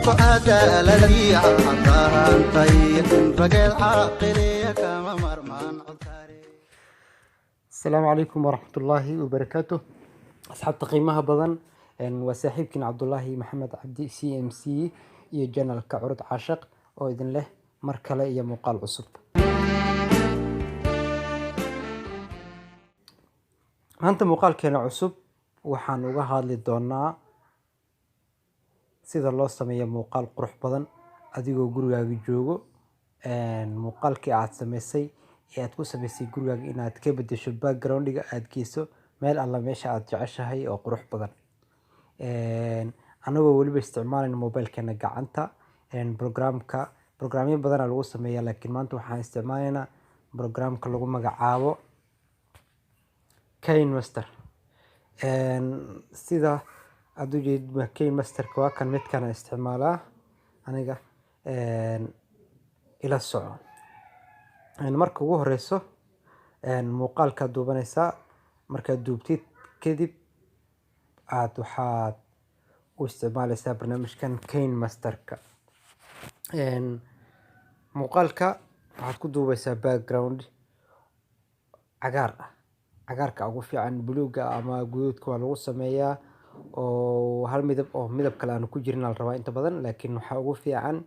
عدالتي عطاها انتي رجل عاقلي كما مرمان عطاري. السلام عليكم ورحمة الله وبركاته. أصحاب قيمها بدن وساحبكن عبد الله محمد عبدي CMC iyo janalka curud caashaq oo idin leh mar kale iyo muuqaal cusub. maanta muuqaalkeena cusub waxaan uga hadli doonaa sida loo sameeyo muuqaal qurux badan adigoo gurigaaga joogo. muuqaalkii aad sameysay ee aad ku sameysay gurigaaga inaad ka bedesho background-iga aad geyso meel alla meesha aad jeceshahay oo qurux badan. anagoo waliba isticmaalin mobilkeena gacanta programyo badan lagu sameeyaa, laakiin maanta waxaan isticmaalaynaa programka lagu magacaabo KineMaster. sida aad u jeedid KineMaster-ka waa kan midkan isticmaalaa aniga ila soco. marka ugu horeyso muuqaalka duubanaysaa, markaad duubtid kadib waxaad u isticmaalaysaa barnaamijkan KineMaster-ka. muuqaalka waxaad ku duubaysaa background cagaar ah. cagaarka ugu fiican buluuga ama guduudka waa lagu sameeyaa oo hal midab oo midab kale aan ku jirin la rabaa inta badan, laakiin waxa ugu fiican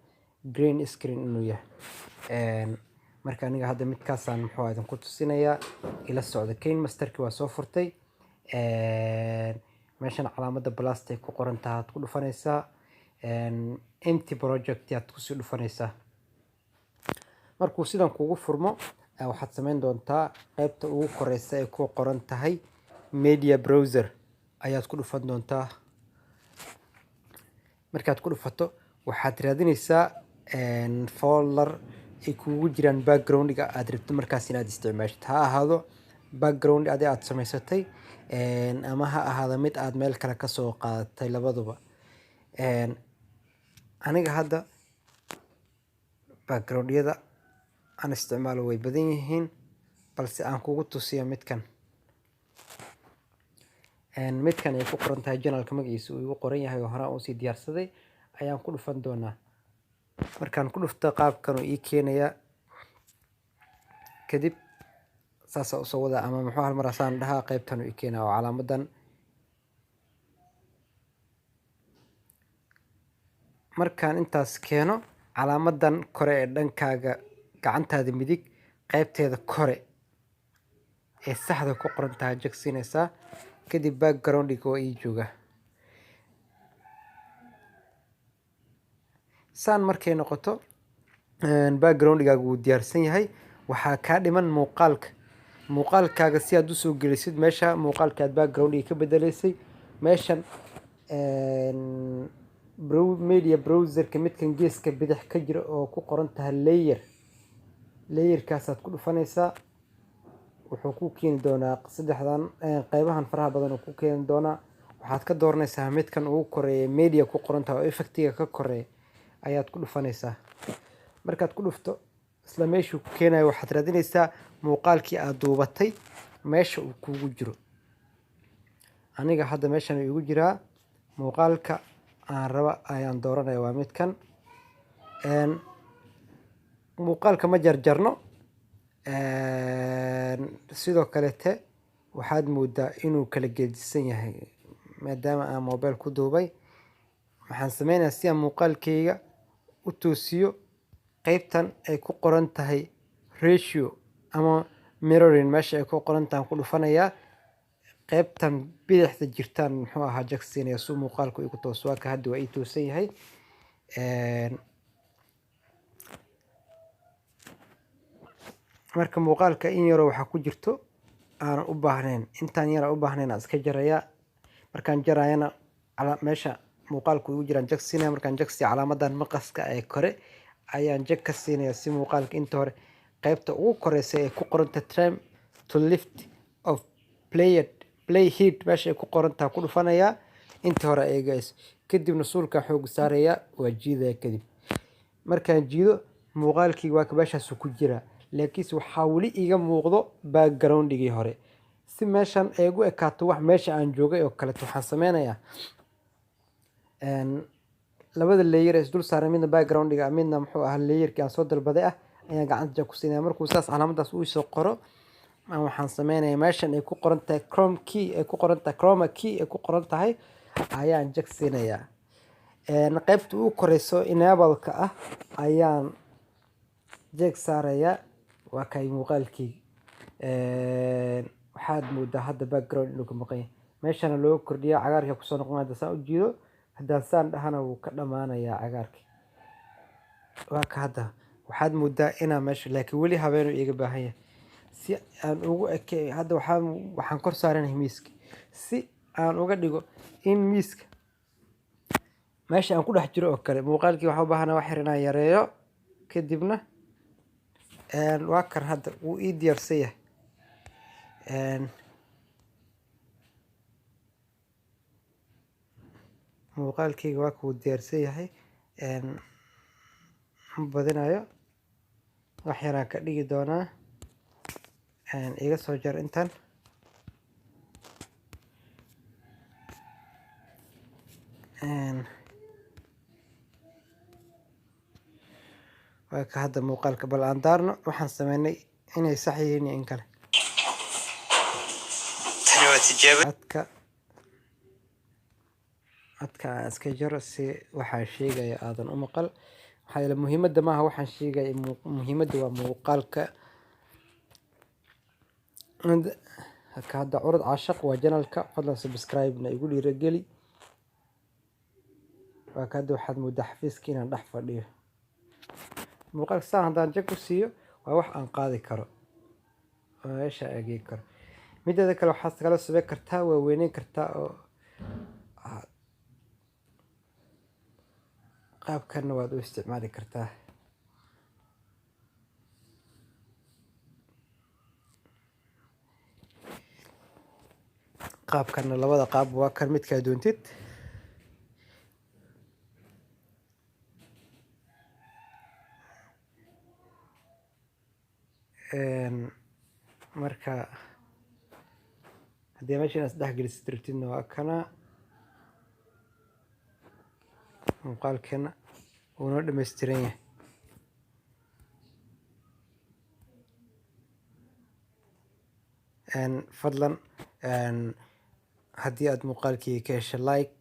green screen inuu yahay. marka aniga hadda midkaasaan muxuu idin ku tusinayaa ila socda. KineMaster-ki waa soo furtay. meeshan calaamada plastic ku qoran tahay aad ku dhufanaysaa. empty project aad ku sii dhufanaysaa. markuu sidan kugu furmo waxaad samayn doontaa qaybta ugu koreysa ee ku qoran tahay media browser ayaad ku dhufan doontaa. markaad ku dhufato waxaad raadinaysaa folder ay kugu jiraan background-iga aad rabto markaas inaad isticmaashid. ha ahaado background aad samaysatay ama ha ahaado mid aad meel kale ka soo qaadatay, labaduba. aniga hadda background-yada aan isticmaalo way badan yihiin, balse aan kugu tusiyo midkan. midkan ay ku qoran tahay janalka magaciisa uu igu qoran yahay oo hore aan usii diyaarsaday ayaan ku dhufan doonaa. markaan ku dhufto qaabkan uu ii keenayaa. kadib saasa usoo wada ama muxuu hal mar asaan dhahaa qaybtan uu ii keenaa oo calaamadan. markaan intaas keeno calaamadan kore ee dhankaaga gacantaada midig qaybteeda kore ee saxda ku qoran tahay jagsinaysaa. kadib background-iga oo ii jooga. saan markay noqoto background-igaaga wuu diyaarsan yahay. waxaa kaa dhiman muuqaalkaaga si aad usoo gelisid meesha muuqaalka aad background-iga ka bedeleysay. meeshan media browser-ka midkan geeska bidix ka jira oo ku qoran tahay layerkaasaad ku dhufanaysaa. wuxuu ku keeni doonaa saddexdan qaybahan faraha badan oo ku keeni doonaa. waxaad ka dooranaysaa midkan ugu koreeya media ku qoran tahay oo effectiga ka koreeya ayaad ku dhufanaysaa. markaad ku dhufto isla meeshuu ku keenayo waxaad raadinaysaa muuqaalkii aad duubatay meesha uu kugu jiro. aniga hadda meeshan uu igu jiraa. muuqaalka aan raba ayaan dooranaya waa midkan. muuqaalka ma jarjarno. sidoo kalete waxaad moodaa inuu kala gedisan yahay maadaama aan mobile ku duubay. waxaan sameynayaa si aan muuqaalkayga u toosiyo qaybtan ay ku qoran tahay ratio ama mirroring meesha ay ku qoran tahay ku dhufanayaa. qaybtan bidixda jirtaan muxuu ahaa jagsiinaya si muuqaalku igu tooso. waa ka hadda waa ii toosan yahay. marka muuqaalka in yaro waxaa ku jirto aanan u baahnayn. intaan yara u baahnayn aan iska jarayaa. markaan jarayana meesha muuqaalku igu jiraan jag siinaya. markaan jag siiyo calaamadan maqaska ee kore ayaan jag ka siinaya si muuqaalka inta hore qaybta ugu koreysa ee ku qoranta trim to lift of play heat meesha ay ku qorantaa ku dhufanayaa inta hore eegayso. kadibna suulka xoog saaraya waa jiidaya. kadib markaan jiido muuqaalkii waa ka meeshaas ku jira, laakiin waxaa wali iga muuqdo background-igii hore. si meeshan ay ugu ekaato wax meesha aan joogay oo kale waxaan sameynayaa labada layer is dul saaran midna background-iga midna muxuu ahaa layerkii aan soo dalbaday ah ayaan gacanta jag ku siinaya. Markuu saas calaamadaas uu soo qoro waxaan sameynayaa meeshan ay ku qoran tahay chroma key ay ku qoran tahay ayaan jag siinayaa. qaybta ugu koreyso enable-ka ah ayaan jag saarayaa. waa kay muuqaalkii waxaad moodaa hadda background inuu ka maqan yahay. meeshana loo kordhiya cagaarka kusoo noqonaya saan u jeedo. haddaan saan dhahana wuu ka dhamaanayaa cagaarkii. waa ka hadda waxaad moodaa inaa meesha laakiin weli habeenu iiga baahan yahay si aan ugu ekay. hadda waxaan kor saaranahay miiska si aan uga dhigo in miiska meesha aan ku dhex jiro oo kale. muuqaalkii waxaan u baahanaa wax yar inaan yareeyo kadibna waa kan hadda wuu ii diyaarsan yahay. muuqaalkayga waa kuu diyaarsan yahay. ma badinayo wax yaraan ka dhigi doonaa. iga soo jar intan. waa ka hadda muuqaalka bal aan daarno waxaan sameynay inay sax yihiin iyo in kale. codka aan iska jaro si waxaan sheegaya aadan u maqal. maxaa yeele muhiimadda maaha waxaan sheegaya, muhiimadda waa muuqaalka. ka hadda curud caashaq waa janalka, fadlan subscribe-na igu dhiirageli. waa ka hadda waxaad moodaa xafiiska inaan dhex fadhiyo. muuqaalka saan haddaan jag ku siiyo waa wax aan qaadi karo oo meesha ageey karo. mideeda kale waxaad kala sameyn kartaa, waa weyneyn kartaa oo qaabkanna waad u isticmaali kartaa. qaabkanna labada qaab waa kan midkaa doontid. marka haddii meesha inaad isdhex gelisid rabtidna waa kana. muuqaalkeena wuu noo dhammaystiran yahay. fadlan haddii aad muuqaalkii ka hesho like,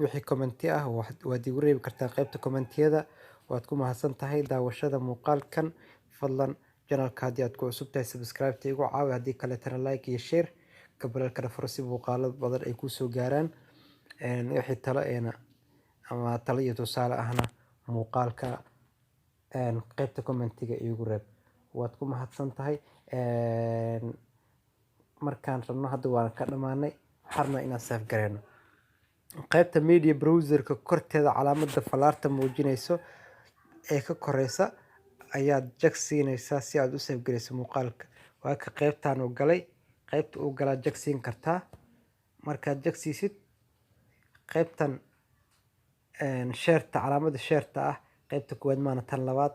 wixii commenti ah waad igu reebi kartaa qaybta commentiyada. waad ku mahadsan tahay daawashada muuqaalkan. fadlan janalka haddii aad ku cusub tahay subscribe-ta igu caawi, haddii kaleetana like iyo share gabalkana furo si muuqaalo badan ay kusoo gaaraan. wixii talo ama talo iyo tusaale ahna muuqaalka qaybta commentiga igu reeb. waad ku mahadsan tahay. markaan rabno hadda waan ka dhamaanay. waxaan inaan save gareyno qaybta media browser-ka korteeda calaamadda falaarta muujinayso ee ka koreysa ayaad jag siinaysaa si aad u save gareyso muuqaalka. waa ka qaybtaan u galay, qaybta uu galaa jag siin kartaa. markaad jag siisid qaybtan sheerta, calaamadda sheerta ah qaybta koowaad maana tan labaad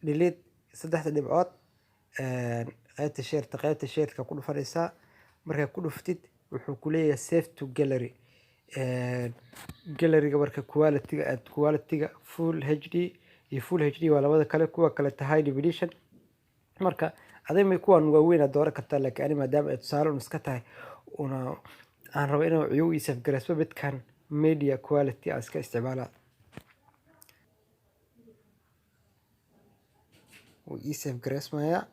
delete saddexda dhibcood. qaybta sheerta ku dhufanaysaa. markaa ku dhuftid wuxuu ku leeyahay save to gallery. galleryga marka quality-ga full HD iyo full HD waa labada kale. kuwa kale high definition. marka aday kuwan waaweyn aad dooran kartaa, laakiin ani maadaama ay tusaale un iska tahay aan rabo inuu ciyo ii save gareysmo midkan media quality aan iska isticmaalaa. wuu ii save gareysmayaa.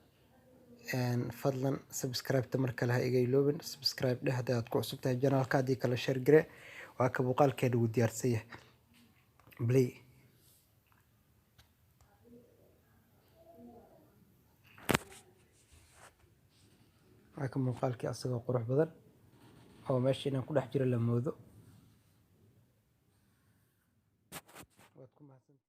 fadlan subscribe-ta mar kale ha iga iloobin. subscribe dheh haddii aad ku cusub tahay janalka, haddii kale share gare. waa ka muuqaalkeena wuu diyaarsan yahay. play. waa ka muuqaalkii asagoo qurux badan oo meesha inaan ku dhex jiro la moodo.